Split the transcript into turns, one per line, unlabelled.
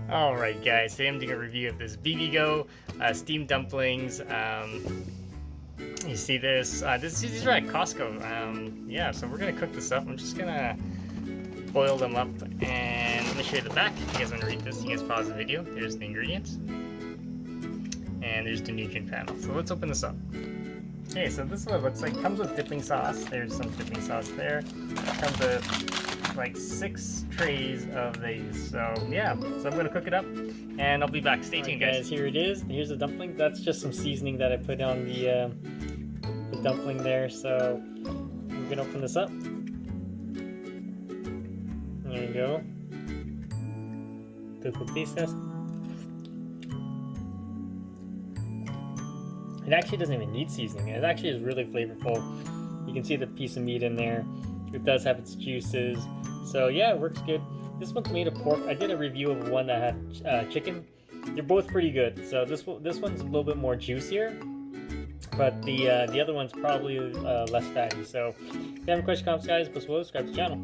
Alright guys, today I'm doing a review of this Bibigo steamed dumplings. You see this? These are at Costco. Yeah, so we're gonna cook this up. I'm just gonna boil them up and let me show you the back. If you guys want to read this, you guys pause the video. There's the ingredients. And there's the nutrient panel. So let's open this up. Okay, so this is what it looks like. It comes with dipping sauce. There's some dipping sauce there. It comes with like 6 trays of these. So yeah, so I'm gonna cook it up and I'll be back. Stay tuned, guys. Here it is. Here's the dumpling. That's just some seasoning that I put on the dumpling there. So we're gonna open this up. There you go. Two pieces. It actually doesn't even need seasoning. It actually is really flavorful. You can see the piece of meat in there. It does have its juices. So yeah, it works good. This one's made of pork. I did a review of one that had chicken. They're both pretty good. So this one's a little bit more juicier, but the other one's probably less fatty. So if you have any questions, comments, guys, please subscribe to the channel.